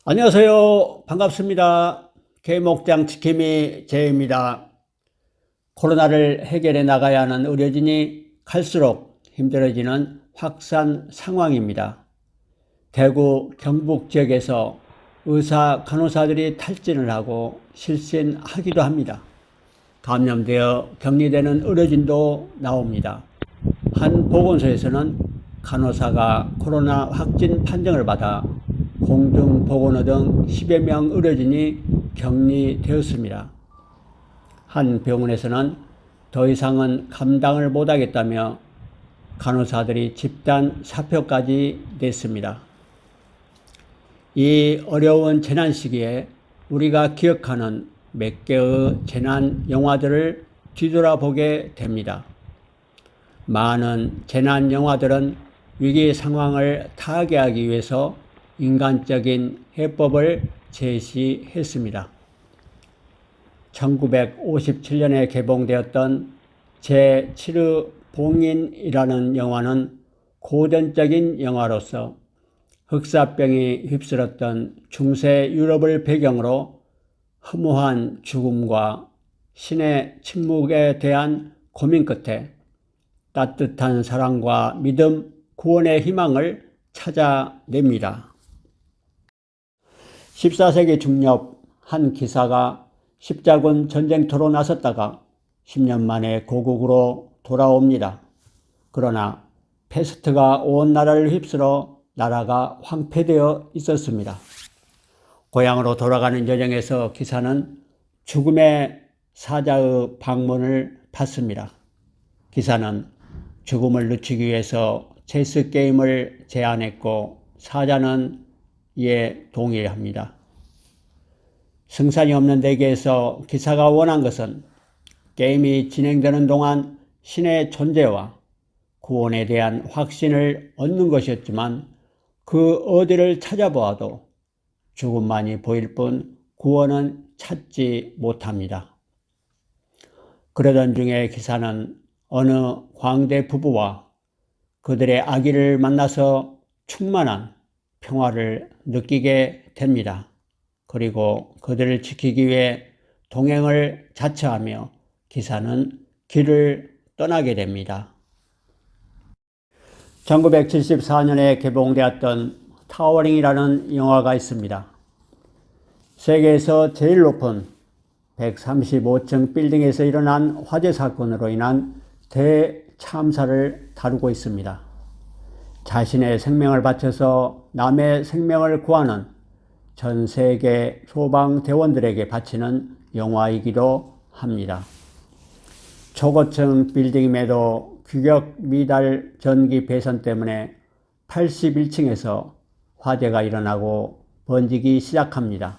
안녕하세요. 반갑습니다. 개목장 지킴이 제입니다. 코로나를 해결해 나가야 하는 의료진이 갈수록 힘들어지는 확산 상황입니다. 대구 경북 지역에서 의사 간호사들이 탈진을 하고 실신하기도 합니다. 감염되어 격리되는 의료진도 나옵니다. 한 보건소에서는 간호사가 코로나 확진 판정을 받아 공중보건소 등 10여 명 의료진이 격리되었습니다. 한 병원에서는 더 이상은 감당을 못하겠다며 간호사들이 집단 사표까지 냈습니다. 이 어려운 재난 시기에 우리가 기억하는 몇 개의 재난 영화들을 뒤돌아보게 됩니다. 많은 재난 영화들은 위기 상황을 타개하기 위해서 인간적인 해법을 제시했습니다. 1957년에 개봉되었던 제7의 봉인이라는 영화는 고전적인 영화로서 흑사병이 휩쓸었던 중세 유럽을 배경으로 허무한 죽음과 신의 침묵에 대한 고민 끝에 따뜻한 사랑과 믿음, 구원의 희망을 찾아냅니다. 14세기 중엽 한 기사가 십자군 전쟁터로 나섰다가 10년 만에 고국으로 돌아옵니다. 그러나 패스트가 온 나라를 휩쓸어 나라가 황폐되어 있었습니다. 고향으로 돌아가는 여정에서 기사는 죽음의 사자의 방문을 받습니다. 기사는 죽음을 늦추기 위해서 체스 게임을 제안했고 사자는 이에 동의합니다. 승산이 없는 대계에서 기사가 원한 것은 게임이 진행되는 동안 신의 존재와 구원에 대한 확신을 얻는 것이었지만 그 어디를 찾아보아도 죽음만이 보일 뿐 구원은 찾지 못합니다. 그러던 중에 기사는 어느 광대 부부와 그들의 아기를 만나서 충만한 평화를 느끼게 됩니다. 그리고 그들을 지키기 위해 동행을 자처하며 기사는 길을 떠나게 됩니다. 1974년에 개봉되었던 타워링이라는 영화가 있습니다. 세계에서 제일 높은 135층 빌딩에서 일어난 화재 사건으로 인한 대참사를 다루고 있습니다. 자신의 생명을 바쳐서 남의 생명을 구하는 전 세계 소방대원들에게 바치는 영화이기도 합니다. 초고층 빌딩임에도 규격 미달 전기 배선 때문에 81층에서 화재가 일어나고 번지기 시작합니다.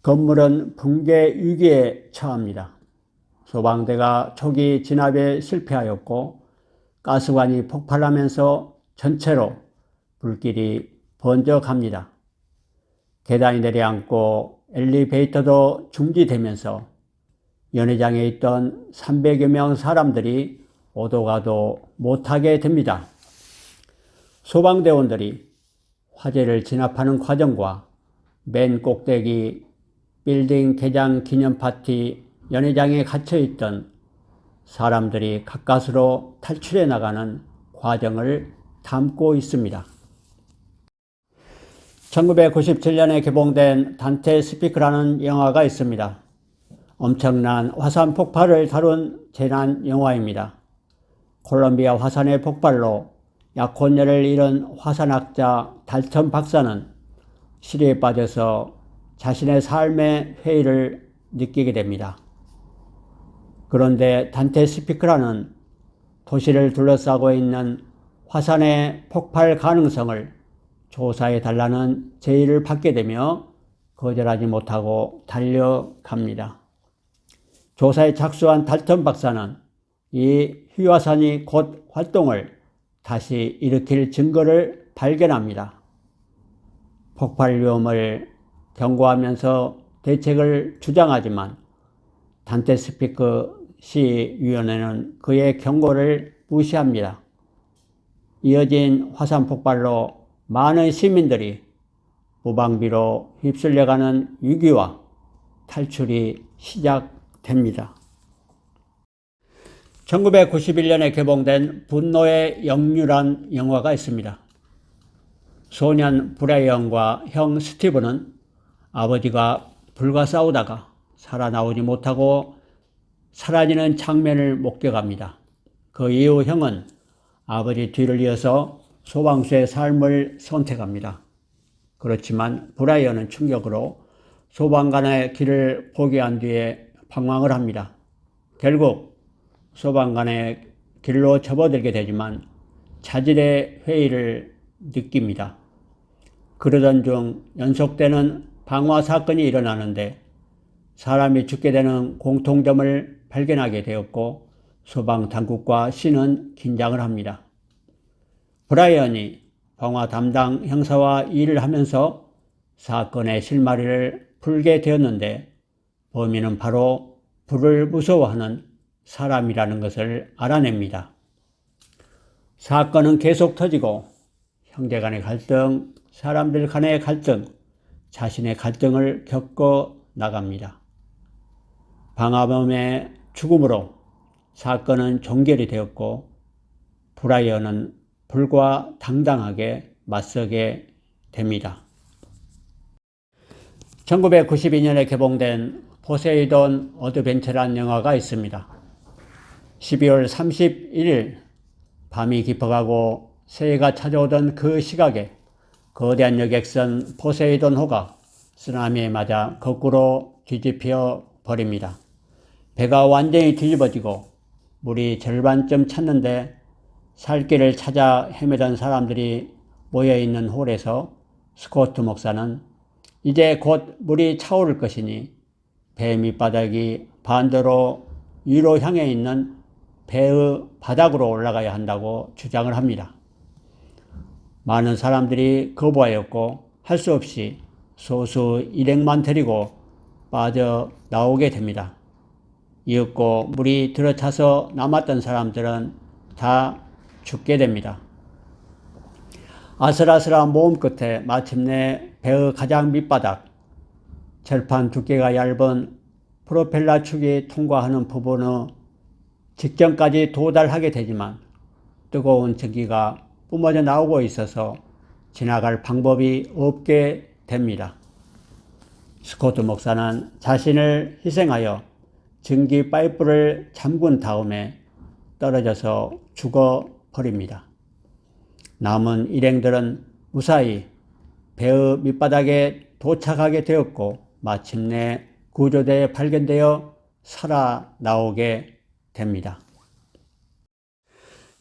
건물은 붕괴 위기에 처합니다. 소방대가 초기 진압에 실패하였고 가스관이 폭발하면서 전체로 불길이 번져갑니다. 계단이 내려앉고 엘리베이터도 중지되면서 연회장에 있던 300여 명 사람들이 오도 가도 못하게 됩니다. 소방대원들이 화재를 진압하는 과정과 맨 꼭대기 빌딩 개장 기념 파티 연회장에 갇혀있던 사람들이 가까스로 탈출해 나가는 과정을 담고 있습니다. 1997년에 개봉된 단테 스피크라는 영화가 있습니다. 엄청난 화산 폭발을 다룬 재난 영화입니다. 콜롬비아 화산의 폭발로 약혼녀를 잃은 화산학자 달턴 박사는 시리에 빠져서 자신의 삶의 회의를 느끼게 됩니다. 그런데 단테 스피크라는 도시를 둘러싸고 있는 화산의 폭발 가능성을 조사해 달라는 제의를 받게 되며 거절하지 못하고 달려갑니다. 조사에 착수한 달턴 박사는 이 휘화산이 곧 활동을 다시 일으킬 증거를 발견합니다. 폭발 위험을 경고하면서 대책을 주장하지만 단테 스피크 시위원회는 그의 경고를 무시합니다. 이어진 화산 폭발로 많은 시민들이 무방비로 휩쓸려가는 위기와 탈출이 시작됩니다. 1991년에 개봉된 분노의 역류란 영화가 있습니다. 소년 브라이언과 형 스티브는 아버지가 불과 싸우다가 살아나오지 못하고 사라지는 장면을 목격합니다. 그 이후 형은 아버지 뒤를 이어서 소방수의 삶을 선택합니다. 그렇지만 브라이언은 충격으로 소방관의 길을 포기한 뒤에 방황을 합니다. 결국 소방관의 길로 접어들게 되지만 자질의 회의를 느낍니다. 그러던 중 연속되는 방화 사건이 일어나는데 사람이 죽게 되는 공통점을 발견하게 되었고 소방당국과 시는 긴장을 합니다. 브라이언이 방화 담당 형사와 일을 하면서 사건의 실마리를 풀게 되었는데 범인은 바로 불을 무서워하는 사람이라는 것을 알아냅니다. 사건은 계속 터지고 형제 간의 갈등, 사람들 간의 갈등, 자신의 갈등을 겪어 나갑니다. 방화범의 죽음으로 사건은 종결이 되었고 브라이언은 불과 당당하게 맞서게 됩니다. 1992년에 개봉된 포세이돈 어드벤처라는 영화가 있습니다. 12월 31일 밤이 깊어가고 새해가 찾아오던 그 시각에 거대한 여객선 포세이돈호가 쓰나미에 맞아 거꾸로 뒤집혀 버립니다. 배가 완전히 뒤집어지고 물이 절반쯤 찼는데 살 길을 찾아 헤매던 사람들이 모여있는 홀에서 스코트 목사는 이제 곧 물이 차오를 것이니 배 밑바닥이 반대로 위로 향해 있는 배의 바닥으로 올라가야 한다고 주장을 합니다. 많은 사람들이 거부하였고 할 수 없이 소수 일행만 데리고 빠져나오게 됩니다. 이윽고 물이 들어차서 남았던 사람들은 다 죽게 됩니다. 아슬아슬한 모험 끝에 마침내 배의 가장 밑바닥, 절판 두께가 얇은 프로펠러 축이 통과하는 부분의 직전까지 도달하게 되지만 뜨거운 전기가 뿜어져 나오고 있어서 지나갈 방법이 없게 됩니다. 스코트 목사는 자신을 희생하여 전기 파이프를 잠근 다음에 떨어져서 죽어버립니다. 남은 일행들은 무사히 배의 밑바닥에 도착하게 되었고 마침내 구조대에 발견되어 살아나오게 됩니다.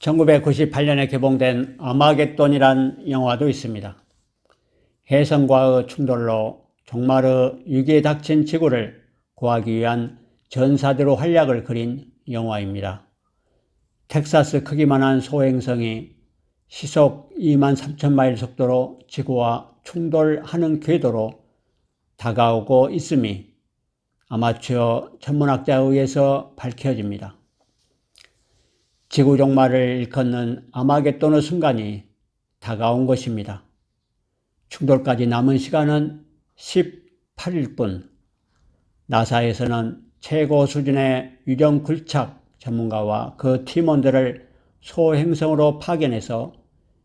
1998년에 개봉된 아마겟돈이란 영화도 있습니다. 혜성과의 충돌로 종말의 위기에 닥친 지구를 구하기 위한 전사들의 활약을 그린 영화입니다. 텍사스 크기만한 소행성이 시속 23,000마일 속도로 지구와 충돌하는 궤도로 다가오고 있음이 아마추어 천문학자에 의해서 밝혀집니다. 지구 종말을 일컫는 아마겟돈의 순간이 다가온 것입니다. 충돌까지 남은 시간은 18일 뿐. 나사에서는 최고 수준의 유령 굴착 전문가와 그 팀원들을 소행성으로 파견해서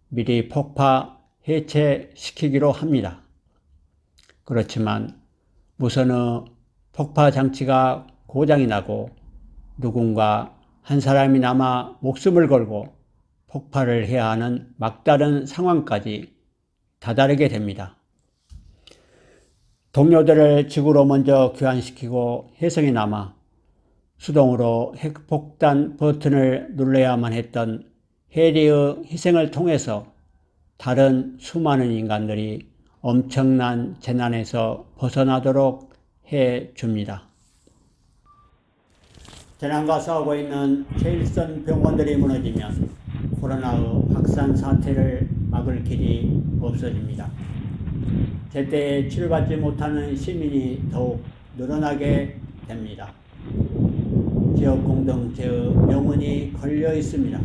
미리 폭파 해체시키기로 합니다. 그렇지만 무선의 폭파 장치가 고장이 나고 누군가 한 사람이 남아 목숨을 걸고 폭발을 해야 하는 막다른 상황까지 다다르게 됩니다. 동료들을 지구로 먼저 귀환시키고 혜성에 남아 수동으로 핵폭탄 버튼을 눌러야만 했던 해리의 희생을 통해서 다른 수많은 인간들이 엄청난 재난에서 벗어나도록 해줍니다. 재난과 싸우고 있는 제일선 병원들이 무너지면 코로나의 확산 사태를 막을 길이 없어집니다. 제때 치료받지 못하는 시민이 더욱 늘어나게 됩니다. 지역 공동체의 명운이 걸려 있습니다.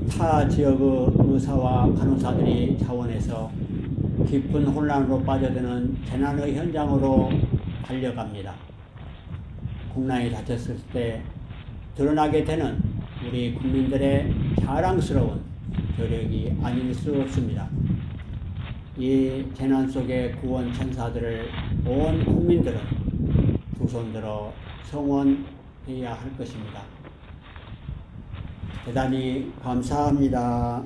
타 지역의 의사와 간호사들이 자원해서 깊은 혼란으로 빠져드는 재난의 현장으로 달려갑니다. 국난이 닥쳤을 때 드러나게 되는 우리 국민들의 자랑스러운 저력이 아닐 수 없습니다. 이 재난 속의 구원 천사들을 온 국민들은 두 손들어 성원해야 할 것입니다. 대단히 감사합니다.